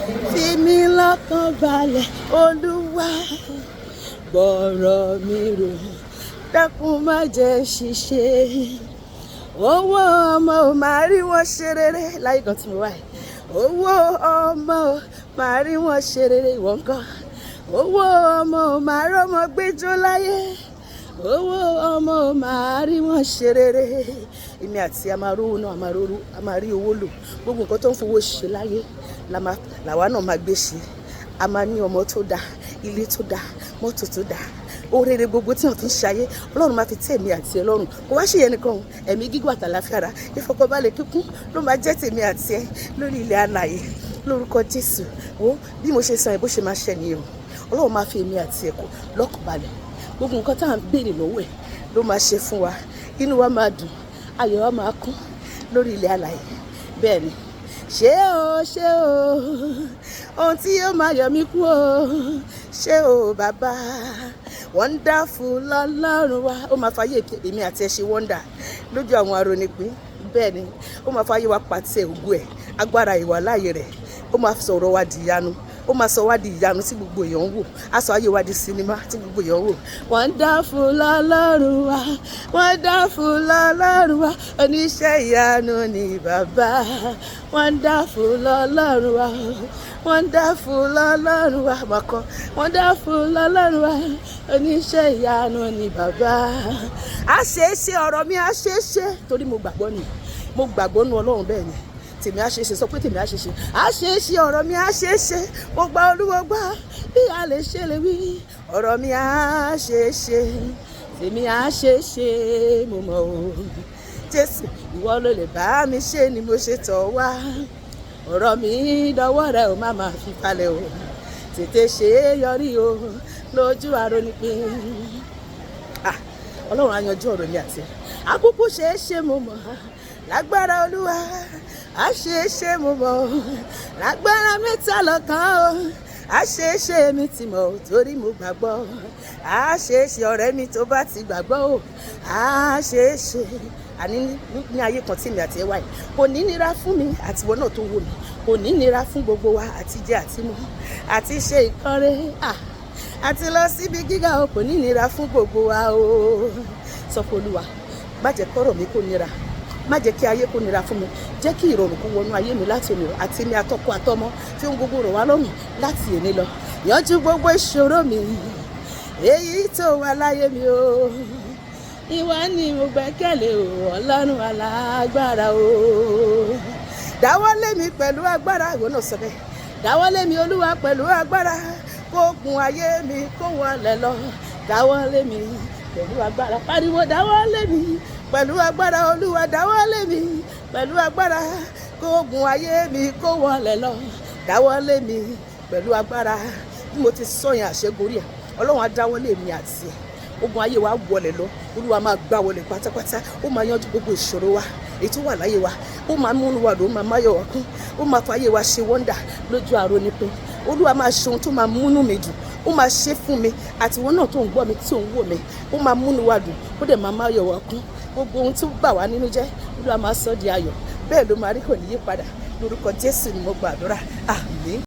fi mí lọ́kàn balẹ̀ olúwa gbọ́rọ̀ mi rò dákun má jẹ́ ṣìṣe. Owó ọmọ ò máa rí wọn ṣe rere láyé kan tí mo wà yìí. Owó ọmọ ò máa rí wọn ṣe rere ìwọ ńkọ́. Owó ọmọ ò máa rọ́mọ gbẹ́jọ́ láyé. Owó ọmọ ò máa rí wọn ṣe rere. Èmi àti a máa rówó náà a máa rí owó lò. Gbogbo nǹkan tó ń fowó ṣe láyé làwa náà máa gbé ṣe. A máa ní ọmọ tó dáa, ilé tó dáa, mọ́tò tó dáa. Oríire gbogbo tí wọn tún ṣayé Ọlọ́run máa fi tẹ́ èmi àti ẹ lọ́rùn. Kò wá ṣe yẹn nìkan ẹ̀mí gígùn àtàlàfíà ara ìfọkànbalẹ̀ kíkún ló máa jẹ́ tèmi àti ẹ lórí ilẹ̀ alààyè lórúkọ Jésù. Wo bí mo ṣe sàn ẹ bó ṣe máa ṣẹ nìyẹn o. Ọlọ́run máa fi èmi àti ẹ kó lọ́kànbalẹ̀. Gbogbo nǹkan tá à ń béèrè lọ́wọ́ ẹ̀ ló máa ṣe fún wa. Inú wa máa dùn, ayọ̀ wa máa kún lórí ilẹ̀ alààyè. Bẹ́ẹ̀ ni ṣé o ohun tí yóò máa yọ mí kú o ṣé o bàbá wonderful lọ́lọ́run wa. Ó máa fàyè èmi àti ẹ ṣe wọ́ndà lójú àwọn arónípín. Bẹ́ẹ̀ ni ó máa fàyè wa pàtẹ ògo ẹ̀ agbára ìwà láàyè rẹ̀. Ó máa sọ̀rọ̀ wa di ìyanu. Ó máa sọ wá di ìyanu tí gbogbo èèyàn ń wò. Á sọ ayé wa di sinimá tí gbogbo èèyàn ń wò. Wonderful lọ́lọ́run wa, wonderful lọ́lọ́run wa, oníṣẹ́ ìyanu ni bàbá. Wonderful lọ́lọ́run wa, wonderful lọ́lọ́run wa, mọ̀kọ́. Wonderful lọ́lọ́run wa, oníṣẹ́ ìyanu ni bàbá. A ṣe é ṣe ọ̀rọ̀ mi, a ṣe é ṣe torí mo gbàgbọ́ ni. Mo gbàgbọ́ nu Ọlọ́run bẹ́ẹ̀ ni. Tèmi á ṣe é ṣe, sọ pé tèmi á ṣe é ṣe. A ṣe é ṣe ọ̀rọ̀ mi, a ṣe é ṣe. Mo gba Olúwa gbọ́ bí a lè ṣe lè wí. Ọ̀rọ̀ mi á ṣe é ṣe. Tèmi á ṣe é ṣe, mo mọ̀ o. Jésù ìwọ ló lè bá mi ṣe ni mo ṣe tọ̀ wá. Ọ̀rọ̀ mi dọwọ́ rẹ ò má máa fi falẹ̀ o. Tètè ṣe é yọrí o lójú arónípín. Ọlọ́run á yanjú ọ̀rọ̀ mi àti ẹ. Àkókò ṣe é ṣe mo mọ̀ lágbára Olúwa. A ṣe é ṣe mo mọ̀ lágbára mẹ́ta lọ́kan o. A ṣe é ṣe mi ti mọ̀ torí mo gbàgbọ́. A ṣe é ṣe ọ̀rẹ́ mi tó bá ti gbàgbọ́ o. A ṣe é ṣe àní ní ayé kan tí mi àti ẹ wà yìí kò ní nira fún mi àti ìwọ náà tó wò mí. Kò ní nira fún gbogbo wa àti jẹ àti mu àti ṣe ìkọ́re àti lọ síbi gíga o. Kò ní nira fún gbogbo wa o. Sọ fún Olúwa má jẹ́ kọ́rọ̀ mi kó nira, má jẹ́ kí ayé kó nira fún mi. Jẹ́ kí ìrọ̀rùn kó wọnú ayé mi láti òní àti mi àtọkọ àtọmọ tí ohun gbogbo rọ̀ wá lọ́rùn láti èní lọ. Yanjú gbogbo ìṣòro mi èyí tó wà láyé mi o. Ìwọ ni mo gbẹ́kẹ̀lé o Ọlọ́run alágbára o. Dáwọ́lé mi pẹ̀lú agbára ìwọ náà sọ bẹ́ẹ̀. Dáwọ́lé mi Olúwa pẹ̀lú agbára kó gun ayé mi kó wọlé lọ. Dáwọ́lé mi pẹ̀lú agbára pariwo dáwọ́lé mi pẹ̀lú agbára Olúwa. Dáwọ́lé mi pẹ̀lú agbára kó gun ayé mi kó wọlé lọ. Dáwọ́lé mi pẹ̀lú agbára bí mo ti sọ yẹn àṣegorí ẹ̀ Ọlọ́run á dáwọ́lé mi àti ẹ̀. Ogun ayé wa wọlé lọ Olúwa máa gbá wọlé pátápátá. Ó máa yanjú gbogbo ìṣòro wa èyí tó wà láyé wa. Ó máa múnú wa dùn, ó máa máyọ̀ wá kún. Ó máa fàyè wa ṣe wọ́ndà lójú arónípín. Olúwa máa ṣe ohun tó máa múnú mi dùn. Ó máa ṣe fún mi àti ìwọ náà tó ń gbọ́ mi tí ò ń wò mí. Ó máa múnú wa dùn, ó dẹ̀ máa máyọ̀ wá kún. Gbogbo ohun tó bà wá nínú jẹ́ Olúwa máa sọ di ayọ̀. Bẹ́ẹ̀ ló máa rí, kò ní yí padà. Lórúkọ Jésù ni mo gbàdúrà. Àmín.